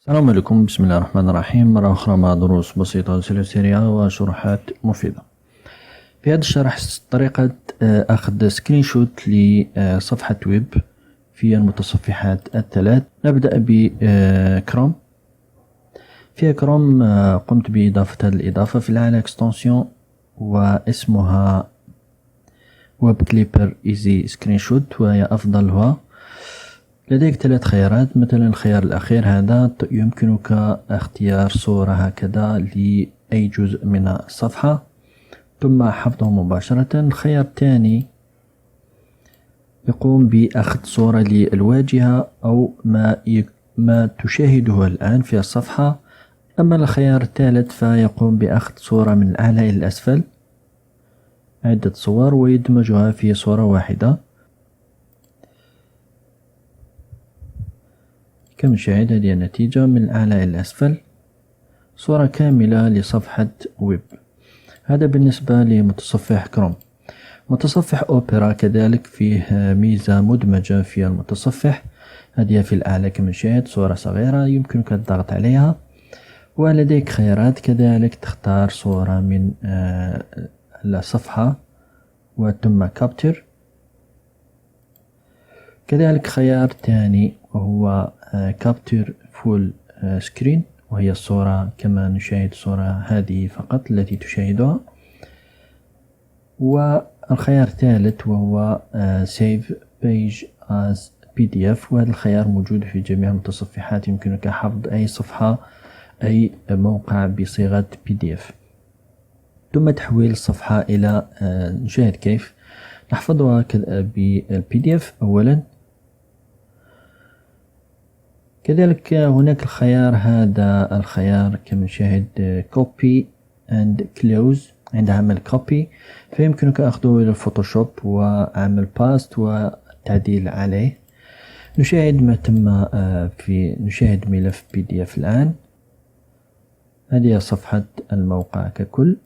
السلام عليكم. بسم الله الرحمن الرحيم. مرة أخرى مع دروس بسيطة سريعة وشروحات مفيدة. في هذا الشرح طريقة أخذ سكرين شوت لصفحة ويب في المتصفحات الثلاث. نبدأ بكروم. في كروم قمت بإضافة هذه الإضافة في الأعلى اكستنسيون واسمها ويب كليبر إيزي سكرين شوت، وهي أفضلها. لديك 3 خيارات. مثلا الخيار الأخير هذا يمكنك اختيار صورة هكذا لأي جزء من الصفحة ثم حفظه مباشرة. الخيار الثاني يقوم بأخذ صورة للواجهة أو ما تشاهده الآن في الصفحة. أما الخيار الثالث فيقوم بأخذ صورة من الأعلى إلى الأسفل، عدة صور، ويدمجها في صورة واحدة. كما نشاهد هذه النتيجة من الأعلى إلى الأسفل، صورة كاملة لصفحة ويب. هذا بالنسبة لمتصفح كروم. متصفح أوبرا كذلك فيه ميزة مدمجة في المتصفح، هذه في الأعلى كما نشاهد صورة صغيرة يمكنك الضغط عليها، ولديك خيارات كذلك تختار صورة من الصفحة وثم كابتشر. كذلك خيار ثاني وهو كابتشر فول سكرين، وهي الصورة كما نشاهد الصورة هذه فقط التي تشاهدها. والخيار الثالث وهو سيف بيج از PDF، وهذا الخيار موجود في جميع المتصفحات، يمكنك حفظ أي صفحة أي موقع بصيغة PDF ثم تحويل الصفحة إلى نشاهد كيف نحفظها بالPDF أولا. كذلك هناك الخيار هذا الخيار كما نشاهد copy and close. عند عمل copy فيمكنك أخذه إلى الفوتوشوب وعمل باست والتعديل عليه. نشاهد ما تم نشاهد ملف PDF الآن. هذه صفحة الموقع ككل،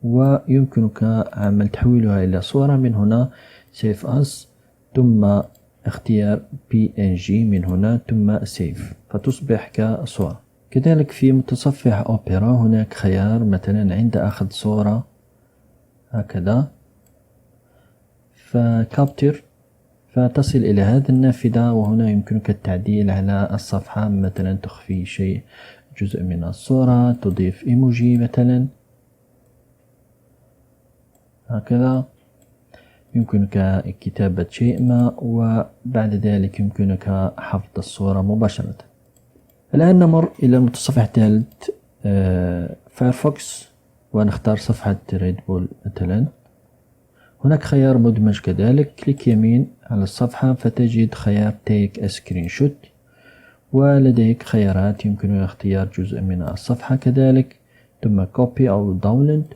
ويمكنك عمل تحويلها إلى صورة من هنا save as، ثم اختيار PNG من هنا ثم save فتصبح كصورة. كذلك في متصفح أوبرا هناك خيار مثلا عند أخذ صورة هكذا فكابتر فتصل إلى هذه النافذة، وهنا يمكنك التعديل على الصفحة، مثلا تخفي شيء جزء من الصورة، تضيف إيموجي مثلا هكذا، يمكنك كتابة شيء ما، وبعد ذلك يمكنك حفظ الصورة مباشرة. الآن نمر إلى المتصفح الثالث فايرفوكس، ونختار صفحة ريد بول مثلا. هناك خيار مدمج كذلك، كليك يمين على الصفحة فتجد خيار تيك سكرين شوت، ولديك خيارات يمكن اختيار جزء من الصفحة كذلك ثم كوبي أو داونلود.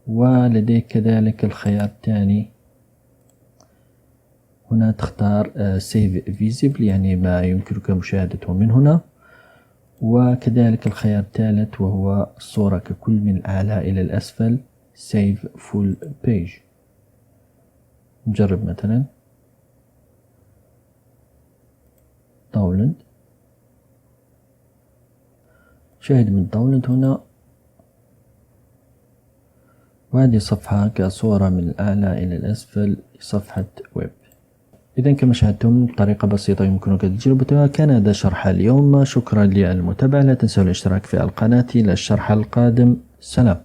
ولديك كذلك الخيار الثاني هنا تختار save visible، يعني ما يمكنك مشاهدته من هنا. وكذلك الخيار الثالث وهو الصورة ككل من الأعلى إلى الأسفل save full page. نجرب مثلا داونلود، شاهد من داونلود هنا، وهذه صفحة كصورة من الأعلى إلى الأسفل صفحة ويب. إذن كما شاهدتم طريقة بسيطة يمكنك تجربتها. كان هذا شرح اليوم، شكرا للمتابعة. لا تنسوا الاشتراك في القناة. إلى الشرح القادم، سلام.